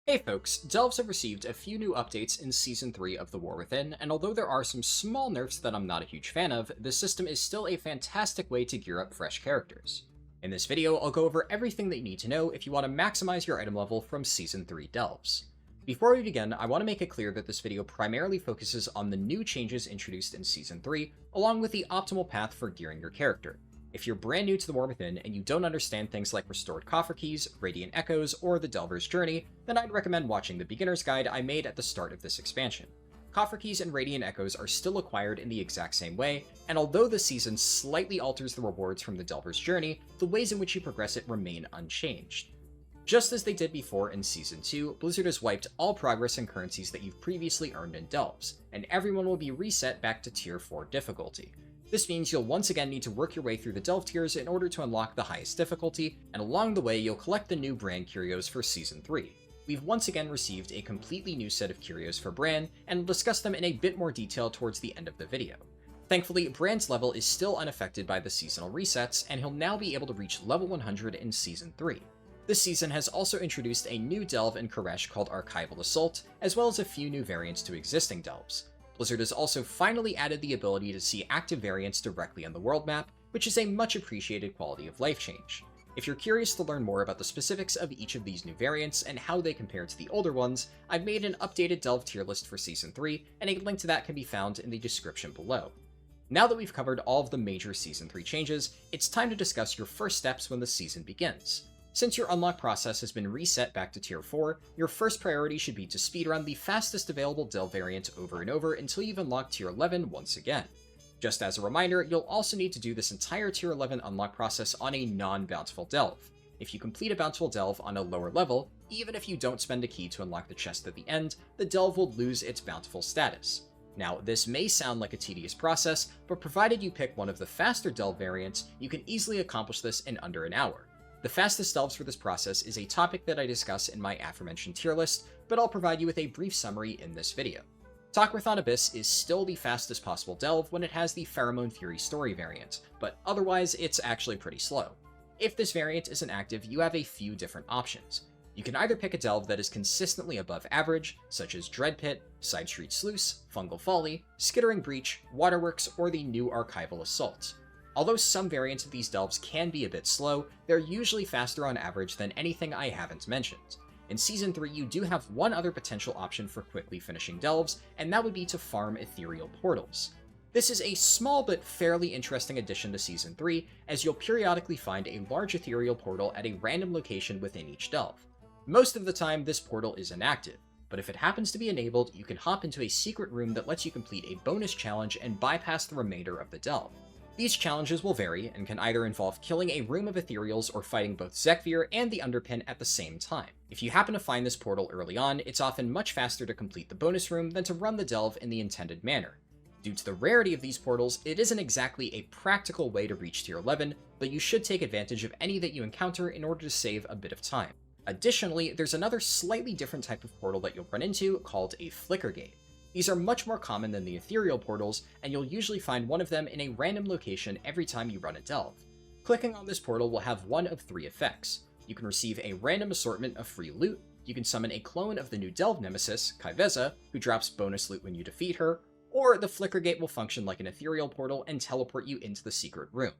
Hey folks, Delves have received a few new updates in Season 3 of The War Within, and although there are some small nerfs that I'm not a huge fan of, the system is still a fantastic way to gear up fresh characters. In this video, I'll go over everything that you need to know if you want to maximize your item level from Season 3 Delves. Before we begin, I want to make it clear that this video primarily focuses on the new changes introduced in Season 3, along with the optimal path for gearing your character. If you're brand new to the War Within and you don't understand things like Restored Coffer Keys, Radiant Echoes, or the Delver's Journey, then I'd recommend watching the beginner's guide I made at the start of this expansion. Coffer Keys and Radiant Echoes are still acquired in the exact same way, and although the season slightly alters the rewards from the Delver's Journey, the ways in which you progress it remain unchanged. Just as they did before in Season 2, Blizzard has wiped all progress and currencies that you've previously earned in Delves, and everyone will be reset back to Tier 4 difficulty. This means you'll once again need to work your way through the Delve tiers in order to unlock the highest difficulty, and along the way you'll collect the new Brand Curios for Season 3. We've once again received a completely new set of Curios for Bran, and we'll discuss them in a bit more detail towards the end of the video. Thankfully, Bran's level is still unaffected by the seasonal resets, and he'll now be able to reach level 100 in Season 3. This season has also introduced a new Delve in Koresh called Archival Assault, as well as a few new variants to existing Delves. Blizzard has also finally added the ability to see active variants directly on the world map, which is a much appreciated quality of life change. If you're curious to learn more about the specifics of each of these new variants and how they compare to the older ones, I've made an updated Delve tier list for Season 3, and a link to that can be found in the description below. Now that we've covered all of the major Season 3 changes, it's time to discuss your first steps when the season begins. Since your unlock process has been reset back to Tier 4, your first priority should be to speedrun the fastest available Delve variant over and over until you've unlocked Tier 11 once again. Just as a reminder, you'll also need to do this entire Tier 11 unlock process on a non-Bountiful Delve. If you complete a Bountiful Delve on a lower level, even if you don't spend a key to unlock the chest at the end, the Delve will lose its Bountiful status. Now, this may sound like a tedious process, but provided you pick one of the faster Delve variants, you can easily accomplish this in under an hour. The fastest Delves for this process is a topic that I discuss in my aforementioned tier list, but I'll provide you with a brief summary in this video. Taquithon Abyss is still the fastest possible Delve when it has the Pheromone Fury story variant, but otherwise it's actually pretty slow. If this variant isn't active, you have a few different options. You can either pick a Delve that is consistently above average, such as Dread Pit, Side Street Sluice, Fungal Folly, Skittering Breach, Waterworks, or the new Archival Assault. Although some variants of these Delves can be a bit slow, they're usually faster on average than anything I haven't mentioned. In Season 3, you do have one other potential option for quickly finishing Delves, and that would be to farm Ethereal Portals. This is a small but fairly interesting addition to Season 3, as you'll periodically find a large Ethereal Portal at a random location within each Delve. Most of the time, this portal is inactive, but if it happens to be enabled, you can hop into a secret room that lets you complete a bonus challenge and bypass the remainder of the Delve. These challenges will vary and can either involve killing a room of Ethereals or fighting both Zekvir and the Underpin at the same time. If you happen to find this portal early on, it's often much faster to complete the bonus room than to run the Delve in the intended manner. Due to the rarity of these portals, it isn't exactly a practical way to reach Tier 11, but you should take advantage of any that you encounter in order to save a bit of time. Additionally, there's another slightly different type of portal that you'll run into called a Flicker Gate. These are much more common than the Ethereal Portals, and you'll usually find one of them in a random location every time you run a Delve. Clicking on this portal will have one of three effects. You can receive a random assortment of free loot, you can summon a clone of the new Delve nemesis, Kaiveza, who drops bonus loot when you defeat her, or the Flicker Gate will function like an Ethereal Portal and teleport you into the secret room.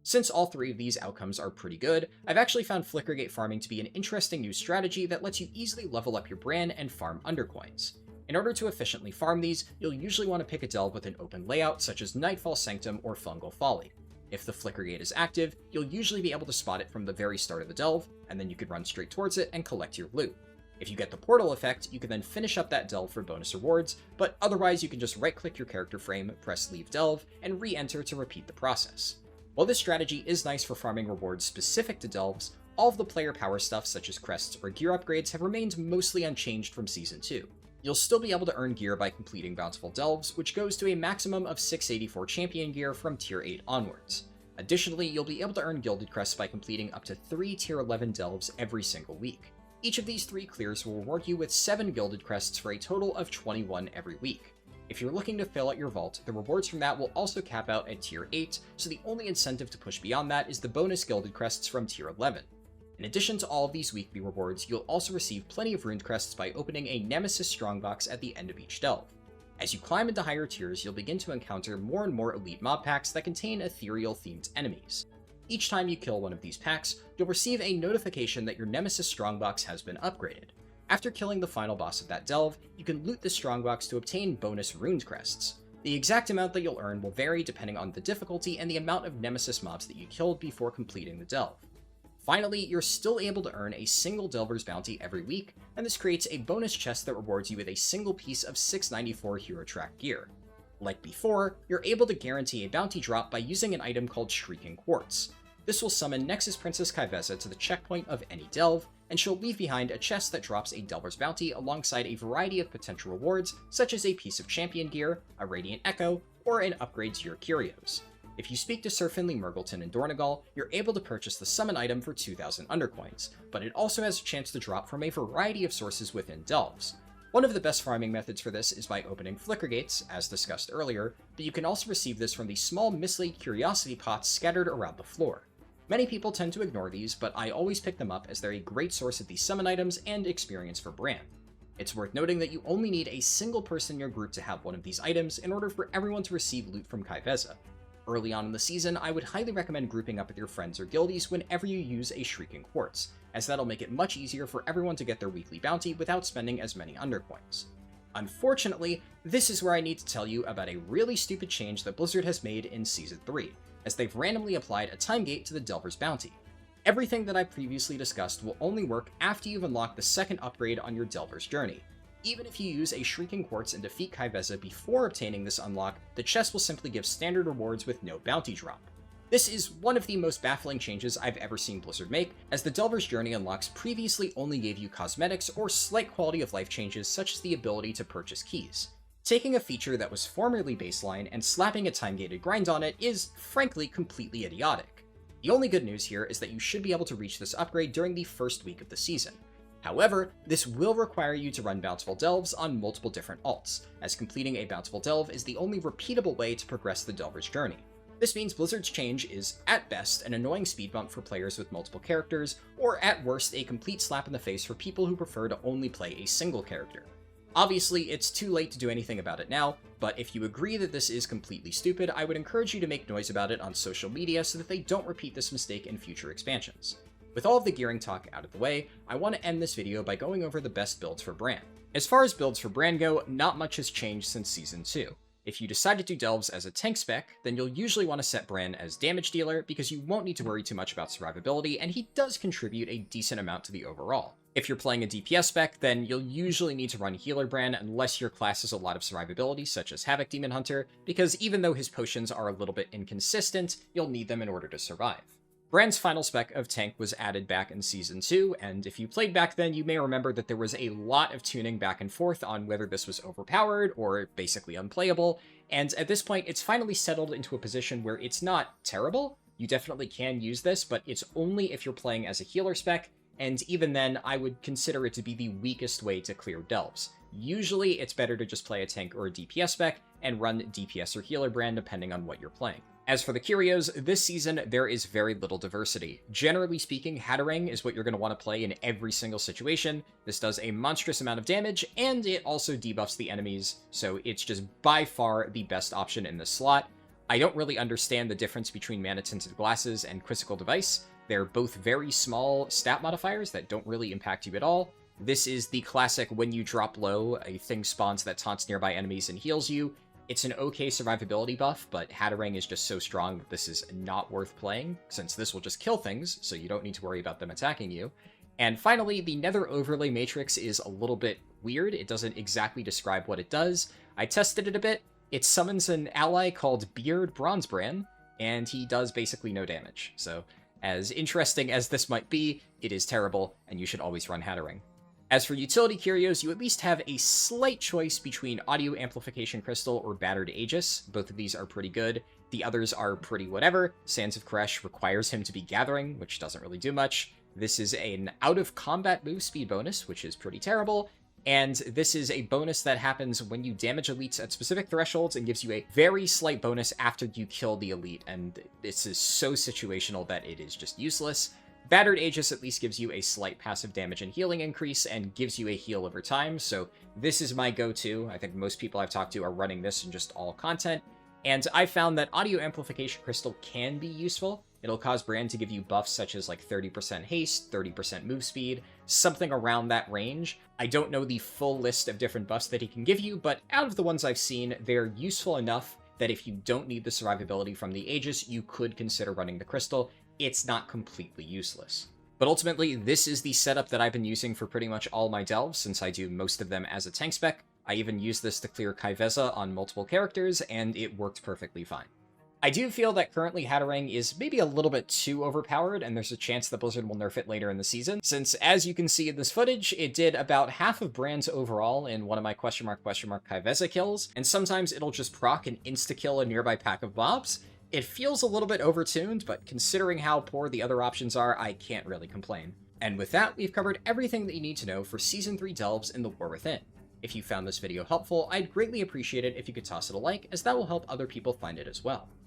Since all three of these outcomes are pretty good, I've actually found Flicker Gate farming to be an interesting new strategy that lets you easily level up your brand and farm undercoins. In order to efficiently farm these, you'll usually want to pick a Delve with an open layout such as Nightfall Sanctum or Fungal Folly. If the Flicker Gate is active, you'll usually be able to spot it from the very start of the Delve, and then you could run straight towards it and collect your loot. If you get the portal effect, you can then finish up that Delve for bonus rewards, but otherwise you can just right-click your character frame, press Leave Delve, and re-enter to repeat the process. While this strategy is nice for farming rewards specific to Delves, all of the player power stuff such as crests or gear upgrades have remained mostly unchanged from Season 2. You'll still be able to earn gear by completing Bountiful Delves, which goes to a maximum of 684 champion gear from Tier 8 onwards. Additionally, you'll be able to earn Gilded Crests by completing up to 3 Tier 11 Delves every single week. Each of these 3 clears will reward you with 7 Gilded Crests for a total of 21 every week. If you're looking to fill out your vault, the rewards from that will also cap out at Tier 8, so the only incentive to push beyond that is the bonus Gilded Crests from Tier 11. In addition to all of these weekly rewards, you'll also receive plenty of rune crests by opening a Nemesis strongbox at the end of each delve. As you climb into higher tiers, you'll begin to encounter more and more elite mob packs that contain ethereal-themed enemies. Each time you kill one of these packs, you'll receive a notification that your Nemesis strongbox has been upgraded. After killing the final boss of that delve, you can loot this strongbox to obtain bonus rune crests. The exact amount that you'll earn will vary depending on the difficulty and the amount of Nemesis mobs that you killed before completing the delve. Finally, you're still able to earn a single Delver's Bounty every week, and this creates a bonus chest that rewards you with a single piece of 694 Hero Track gear. Like before, you're able to guarantee a bounty drop by using an item called Shrieking Quartz. This will summon Nexus Princess Kaiveza to the checkpoint of any delve, and she'll leave behind a chest that drops a Delver's Bounty alongside a variety of potential rewards, such as a piece of champion gear, a Radiant Echo, or an upgrade to your curios. If you speak to Sir Finley Murgleton in Dornegal, you're able to purchase the summon item for 2,000 undercoins, but it also has a chance to drop from a variety of sources within delves. One of the best farming methods for this is by opening Flicker Gates, as discussed earlier, but you can also receive this from the small mislaid curiosity pots scattered around the floor. Many people tend to ignore these, but I always pick them up as they're a great source of these summon items and experience for Bran. It's worth noting that you only need a single person in your group to have one of these items in order for everyone to receive loot from Kaiveza. Early on in the season, I would highly recommend grouping up with your friends or guildies whenever you use a Shrieking Quartz, as that'll make it much easier for everyone to get their weekly bounty without spending as many undercoins. Unfortunately, this is where I need to tell you about a really stupid change that Blizzard has made in Season 3, as they've randomly applied a time gate to the Delver's Bounty. Everything that I previously discussed will only work after you've unlocked the second upgrade on your Delver's journey. Even if you use a Shrieking Quartz and defeat Kaiveza before obtaining this unlock, the chest will simply give standard rewards with no bounty drop. This is one of the most baffling changes I've ever seen Blizzard make, as the Delver's Journey unlocks previously only gave you cosmetics or slight quality of life changes such as the ability to purchase keys. Taking a feature that was formerly baseline and slapping a time-gated grind on it is, frankly, completely idiotic. The only good news here is that you should be able to reach this upgrade during the first week of the season. However, this will require you to run Bountiful Delves on multiple different alts, as completing a Bountiful Delve is the only repeatable way to progress the Delver's Journey. This means Blizzard's change is, at best, an annoying speed bump for players with multiple characters, or at worst, a complete slap in the face for people who prefer to only play a single character. Obviously, it's too late to do anything about it now, but if you agree that this is completely stupid, I would encourage you to make noise about it on social media so that they don't repeat this mistake in future expansions. With all of the gearing talk out of the way, I want to end this video by going over the best builds for Bran. As far as builds for Bran go, not much has changed since Season 2. If you decide to do delves as a tank spec, then you'll usually want to set Bran as damage dealer because you won't need to worry too much about survivability, and he does contribute a decent amount to the overall. If you're playing a DPS spec, then you'll usually need to run Healer Bran unless your class has a lot of survivability, such as Havoc Demon Hunter, because even though his potions are a little bit inconsistent, you'll need them in order to survive. Bran's final spec of tank was added back in Season 2, and if you played back then, you may remember that there was a lot of tuning back and forth on whether this was overpowered or basically unplayable, and at this point, it's finally settled into a position where it's not terrible. You definitely can use this, but it's only if you're playing as a healer spec, and even then, I would consider it to be the weakest way to clear delves. Usually, it's better to just play a tank or a DPS spec, and run DPS or healer Bran depending on what you're playing. As for the curios, this season there is very little diversity. Generally speaking, Hatterang is what you're going to want to play in every single situation. This does a monstrous amount of damage, and it also debuffs the enemies, so it's just by far the best option in this slot. I don't really understand the difference between Mana-Tinted Glasses and Quizzical Device. They're both very small stat modifiers that don't really impact you at all. This is the classic when you drop low, a thing spawns that taunts nearby enemies and heals you. It's an okay survivability buff, but Hatterang is just so strong that this is not worth playing, since this will just kill things, so you don't need to worry about them attacking you. And finally, the Nether Overlay Matrix is a little bit weird. It doesn't exactly describe what it does. I tested it a bit. It summons an ally called Beard Bronzebran, and he does basically no damage. So, as interesting as this might be, it is terrible, and you should always run Hatterang. As for utility curios, you at least have a slight choice between Audio Amplification Crystal or Battered Aegis. Both of these are pretty good. The others are pretty whatever. Sands of Koresh requires him to be gathering, which doesn't really do much. This is an out-of-combat move speed bonus, which is pretty terrible. And this is a bonus that happens when you damage elites at specific thresholds and gives you a very slight bonus after you kill the elite. And this is so situational that it is just useless. Battered Aegis at least gives you a slight passive damage and healing increase and gives you a heal over time, so this is my go-to. I think most people I've talked to are running this in just all content, and I found that Audio Amplification Crystal can be useful. It'll cause Brand to give you buffs such as like 30% haste, 30% move speed, something around that range. I don't know the full list of different buffs that he can give you, but out of the ones I've seen, they're useful enough that if you don't need the survivability from the Aegis, you could consider running the Crystal. It's not completely useless. But ultimately, this is the setup that I've been using for pretty much all my delves, since I do most of them as a tank spec. I even used this to clear Kaiveza on multiple characters, and it worked perfectly fine. I do feel that currently Hatterang is maybe a little bit too overpowered, and there's a chance that Blizzard will nerf it later in the season, since as you can see in this footage, it did about half of Brand's overall in one of my question mark Kaiveza kills, and sometimes it'll just proc and insta-kill a nearby pack of mobs. It feels a little bit overtuned, but considering how poor the other options are, I can't really complain. And with that, we've covered everything that you need to know for Season 3 delves in The War Within. If you found this video helpful, I'd greatly appreciate it if you could toss it a like, as that will help other people find it as well.